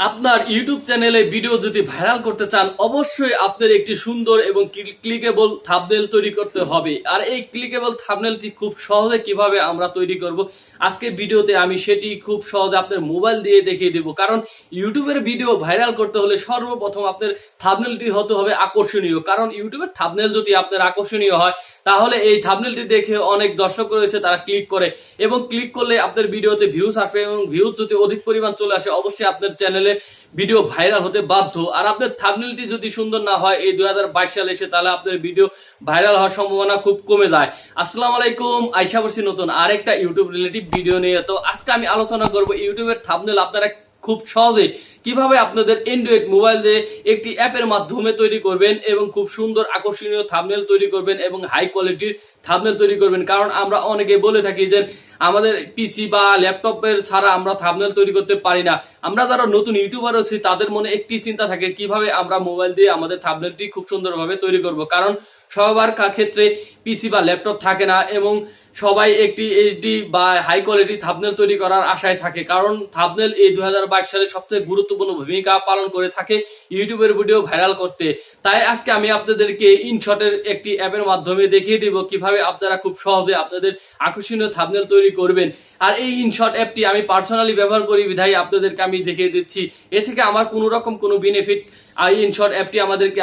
আপনার ইউটিউব চ্যানেলে ভিডিও যদি ভাইরাল করতে চান অবশ্যই আপনার একটি সুন্দর এবং ক্লিকেবল থাম্বনেল তৈরি করতে হবে। আর এই ক্লিকেবল থাম্বনেলটি খুব সহজে কিভাবে আমরা তৈরি করব আজকে ভিডিওতে আমি সেটি খুব সহজে আপনার মোবাইল দিয়ে দেখিয়ে দেব। কারণ ইউটিউবের ভিডিও ভাইরাল করতে হলে সর্বপ্রথম আপনার থাম্বনেলটি হতে হবে আকর্ষণীয়। কারণ ইউটিউবের থাম্বনেল যদি আপনার আকর্ষণীয় হয় তাহলে এই থাম্বনেলটি দেখে অনেক দর্শক রয়েছে তারা ক্লিক করে এবং ক্লিক করলে আপনার ভিডিওতে ভিউজ আসবে এবং ভিউজ যদি অধিক পরিমাণ চলে আসে অবশ্যই আপনার চ্যানেলে ভিডিও ভাইরাল হতে বাধ্য। আর আপনার থাম্বনেলটি যদি সুন্দর না হয় এই 2022 সালে এসে তাহলে আপনার ভিডিও ভাইরাল হওয়ার সম্ভাবনা খুব কমে যায়। আসসালামু আলাইকুম, আইসা করছি নতুন আরেকটা ইউটিউব রিলেটিভ ভিডিও নিয়ে। তো আজকে আমি আলোচনা করব ইউটিউবের থাম্বনেল আপনারা খুব সহজে কিভাবে আপনাদের অ্যান্ড্রয়েড মোবাইল দিয়ে একটি অ্যাপের মাধ্যমে তৈরি করবেন এবং খুব সুন্দর আকর্ষণীয় থাম্বনেল তৈরি করবেন এবং হাই কোয়ালিটির থাম্বনেল তৈরি করবেন। কারণ আমরা অনেকে বলে থাকি যে আমাদের পিসি বা ল্যাপটপের ছাড়া আমরা থাম্বনেল তৈরি করতে পারি না। আমরা যারা নতুন ইউটিউবার আছি তাদের মনে একটি চিন্তা থাকে কিভাবে আমরা মোবাইল দিয়ে আমাদের থাম্বনেলটি খুব সুন্দরভাবে তৈরি করব। কারণ সবার ক্ষেত্রে পিসি বা ল্যাপটপ থাকে না এবং সবাই একটি এইচডি বা হাই কোয়ালিটি থাম্বনেল তৈরি করার আশায় থাকে। কারণ থাম্বনেল এই 2022 সালে সবচেয়ে গুরুত্বপূর্ণ ভূমিকা পালন করে থাকে ইউটিউবের ভিডিও ভাইরাল করতে। তাই আজকে আমি আপনাদেরকে ইনশটের একটি অ্যাপের মাধ্যমে দেখিয়ে দিব কিভাবে আপনারা খুব সহজে আপনাদের আকর্ষণীয় থাম্বনেল তৈরি করবেন। আর এই ইনশট অ্যাপটি আমি পার্সোনালি ব্যবহার করি বিধায় আপনাদেরকে আমি দেখিয়ে দিচ্ছি। এ থেকে আমার কোনো রকম কোনো বেনিফিট এই ইনশট অ্যাপটি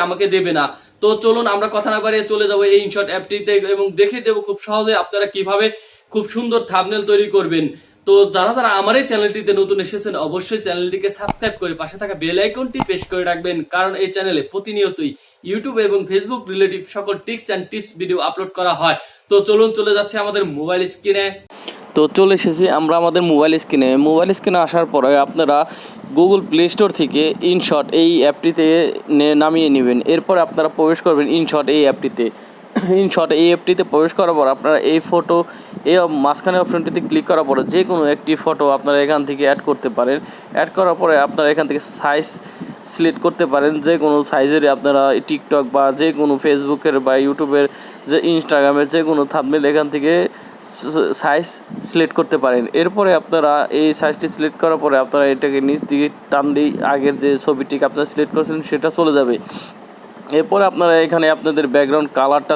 আমাকে দেবে না। তো চলুন আমরা কথা না বাড়িয়ে চলে যাবো এই ইনশট অ্যাপটিতে এবং দেখে দেবো খুব সহজে আপনারা কিভাবে খুব সুন্দর থাম্বনেল তৈরি করবেন। তো যারা আমার এই চ্যানেলটিতে নতুন এসেছেন অবশ্যই চ্যানেলটিকে সাবস্ক্রাইব করে পাশে থাকা বেল আইকনটি প্রেস করে রাখবেন। কারণ এই চ্যানেলে প্রতিনিয়তই ইউটিউব এবং ফেসবুক রিলেটিভ সকল টিপস ভিডিও আপলোড করা হয়। তো চলুন চলে যাচ্ছে আমাদের মোবাইল স্ক্রিনে। তো চলে এসেছি আমরা আমাদের মোবাইল স্ক্রিনে আসার পরে আপনারা গুগল প্লে স্টোর থেকে ইনশট এই অ্যাপটিতে নামিয়ে নেবেন। এরপর আপনারা প্রবেশ করবেন ইনশট এই অ্যাপটিতে প্রবেশ করার পর আপনারা এই ফটো এই মাঝখানে অপশনটিতে ক্লিক করার পরে যে কোনো একটি ফটো আপনারা এখান থেকে অ্যাড করতে পারেন। অ্যাড করার পরে আপনারা এখান থেকে সাইজ সিলেক্ট করতে পারেন, যে কোনো সাইজের আপনারা টিকটক বা যে কোনো ফেসবুকের বা ইউটিউবের যে ইনস্টাগ্রামের যে কোনো থাম্বনেল এখান থেকে সাইজ সিলেক্ট করতে পারেন। এরপরে আপনারা এই সাইজটি সিলেক্ট করার পরে আপনারা এটাকে নিচ দিকে টানলেই আগের যে ছবিটিকে আপনারা সিলেক্ট করেছিলেন সেটা চলে যাবে। এরপরে আপনারা এখানে আপনাদের ব্যাকগ্রাউন্ড কালারটা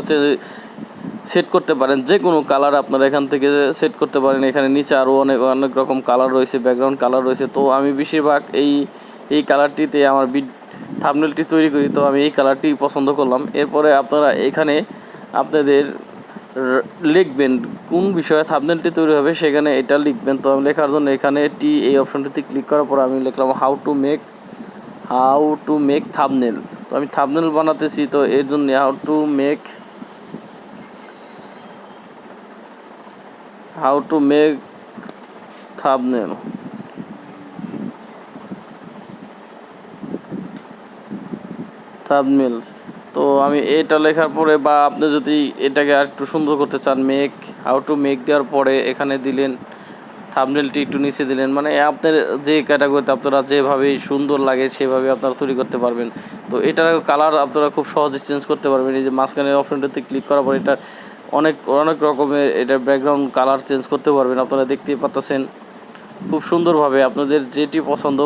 সেট করতে পারেন, যে কোনো কালার আপনারা এখান থেকে সেট করতে পারেন। এখানে নিচে আরও অনেক রকম কালার রয়েছে, ব্যাকগ্রাউন্ড কালার রয়েছে। তো আমি বেশিরভাগ এই কালারটিতে আমার থাম্বনেলটি তৈরি করি, তো আমি এই কালারটি পছন্দ করলাম। এরপরে আপনারা এখানে আপনাদের লিখবেন কোন বিষয়ে থাম্বনেলটি তৈরি হবে সেখানে এটা লিখবেন। তো আমি লেখার জন্য এখানে এই অপশনটিতে ক্লিক করার পর আমি লিখলাম হাউ টু মেক থাম্বনেল। তো আমি থাম্বনেল বানাতেছি, তো এর জন্য হাউ টু মেক থাম্বনেলস। তো আমি এটা লেখার পরে বা আপনি যদি এটাকে আর একটু সুন্দর করতে চান হাউ টু মেক দেওয়ার পরে এখানে দিলেন থাম্বনেলটি একটু নিচে দিলেন, মানে আপনার যে ক্যাটাগরিতে আপনারা যেভাবে সুন্দর লাগে সেভাবে আপনারা তৈরি করতে পারবেন। তো এটার কালার আপনারা খুব সহজে চেঞ্জ করতে পারবেন। এই যে মাঝখানে অপশনটাতে ক্লিক করার পর এটা অনেক রকমের এটা ব্যাকগ্রাউন্ড কালার চেঞ্জ করতে পারবেন। আপনারা দেখতেই পাচ্ছেন খুব সুন্দরভাবে আপনাদের যেটি পছন্দ,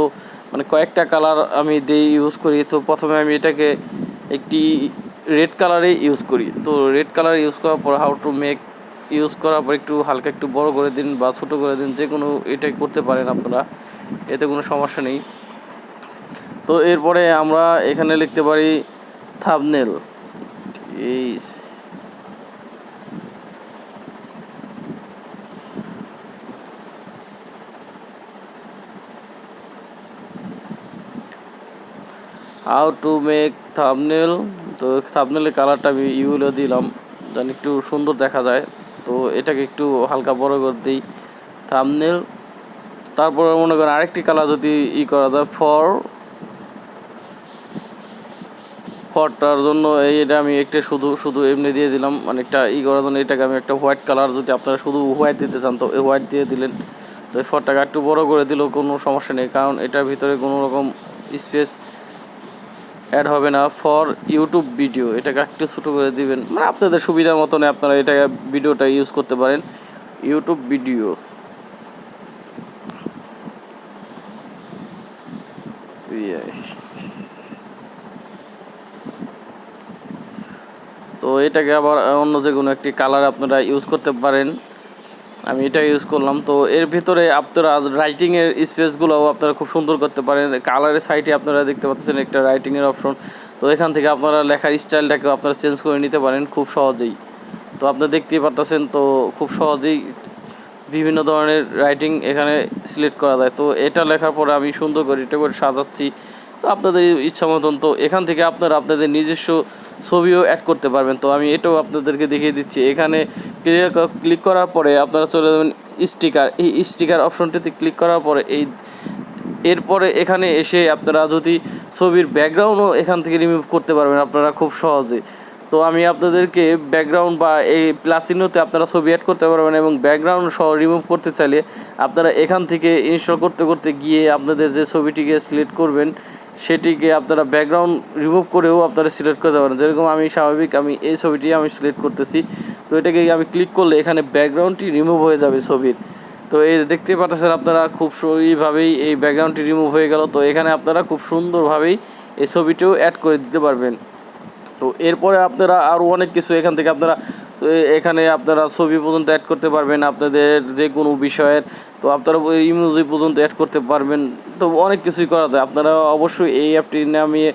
মানে কয়েকটা কালার আমি ইউজ করি। তো প্রথমে আমি এটাকে একটি রেড কালারে ইউজ করি। তো রেড কালার ইউজ করার পর হাউ টু মেক ইউজ করার পর একটু হালকা একটু বড় করে দিন বা ছোটো করে দিন, যে কোনো এটাই করতে পারেন আপনারা, এতে কোনো সমস্যা নেই। তো এরপরে আমরা এখানে লিখতে পারি thumbnail how to make thumbnail. তো থাম্বনেলের কালারটা আমি ইউলো দিলাম যেন একটু সুন্দর দেখা যায়। তো এটাকে একটু হালকা বড় করে দিই থাম্বনেল। তারপরে মনে করেন আরেকটি কালার যদি করা যায় ফরটার জন্য এটা আমি একটা শুধু এমনি দিয়ে দিলাম, মানে একটা করার জন্য এটাকে আমি একটা হোয়াইট কালার, যদি আপনারা শুধু হোয়াইট দিতে চান তো হোয়াইট দিয়ে দিলেন। তো এই ফরটাকে একটু বড় করে দিলেও কোনো সমস্যা নেই, কারণ এটার ভিতরে কোনো রকম স্পেস অ্যাড হবে না। ফর ইউটিউব ভিডিও এটাকে একটু ছোটো করে দিবেন, মানে আপনাদের সুবিধা মতনে আপনারা এটাকে ভিডিওটা ইউজ করতে পারেন ইউটিউব ভিডিওস। তো এটাকে আবার অন্য যে কোনো একটি কালার আপনারা ইউজ করতে পারেন। আমি এটা ইউজ করলাম। তো এর ভিতরে আপনারা রাইটিংয়ের স্পেসগুলোও আপনারা খুব সুন্দর করতে পারেন। কালারের সাইডে আপনারা দেখতে পাচ্ছেন একটা রাইটিংয়ের অপশন। তো এখান থেকে আপনারা লেখার স্টাইলটাকেও আপনারা চেঞ্জ করে নিতে পারেন খুব সহজেই। তো আপনারা দেখতেই পাচ্ছেন, তো খুব সহজেই বিভিন্ন ধরনের রাইটিং এখানে সিলেক্ট করা যায়। তো এটা লেখার পরে আমি সুন্দর করে এটা করে সাজাচ্ছি। তো আপনাদের ইচ্ছা মতন তো এখান থেকে আপনারা আপনাদের নিজস্ব ছবিও অ্যাড করতে পারবেন। তো আমি এটাও আপনাদেরকে দেখিয়ে দিচ্ছি। এখানে ক্লিক করার পরে আপনারা চলে যাবেন স্টিকার। এই স্টিকার অপশনটিতে ক্লিক করার পরে এরপরে এখানে এসে আপনারা যদি ছবির ব্যাকগ্রাউন্ডও এখান থেকে রিমুভ করতে পারবেন আপনারা খুব সহজে। তো আমি আপনাদেরকে ব্যাকগ্রাউন্ড বা এই প্লাস চিহ্নতে আপনারা ছবি অ্যাড করতে পারবেন, এবং ব্যাকগ্রাউন্ড সহ রিমুভ করতে চাইলে আপনারা এখান থেকে ইনস্টল করতে করতে গিয়ে আপনাদের যে ছবিটিকে সিলেক্ট করবেন সেটিকে আপনারা ব্যাকগ্রাউন্ড রিমুভ করেও আপনারা সিলেক্ট করতে পারেন। যেরকম আমি স্বাভাবিক আমি এই ছবিটি আমি সিলেক্ট করতেছি। তো এটাকে আমি ক্লিক করলে এখানে ব্যাকগ্রাউন্ডটি রিমুভ হয়ে যাবে ছবির। তো এই দেখতে পাচ্ছেন আপনারা খুব এইভাবেই এই ব্যাকগ্রাউন্ডটি রিমুভ হয়ে গেল। তো এখানে আপনারা খুব সুন্দরভাবেই এই ছবিটিও অ্যাড করে দিতে পারবেন। তো এরপরে আপনারা আরও অনেক কিছু এখান থেকে আপনারা এখানে আপনারা ছবি পর্যন্ত অ্যাড করতে পারবেন আপনাদের যে কোনো বিষয়ের। তো আপনারা ইমোজি পর্যন্ত অ্যাড করতে পারবেন। তো অনেক কিছুই করা যায়। আপনারা অবশ্যই এই অ্যাপটি নামিয়ে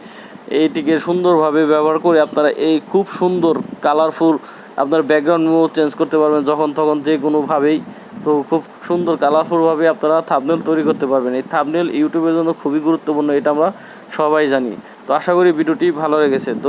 এইটিকে সুন্দরভাবে ব্যবহার করে আপনারা এই খুব সুন্দর কালারফুল আপনার ব্যাকগ্রাউন্ড চেঞ্জ করতে পারবেন যখন তখন যে কোনোভাবেই। তো খুব সুন্দর কালারফুলভাবে আপনারা থাম্বনেল তৈরি করতে পারবেন। এই থাম্বনেল ইউটিউবের জন্য খুবই গুরুত্বপূর্ণ, এটা আমরা সবাই জানি। তো আশা করি ভিডিওটি ভালো লেগেছে। তো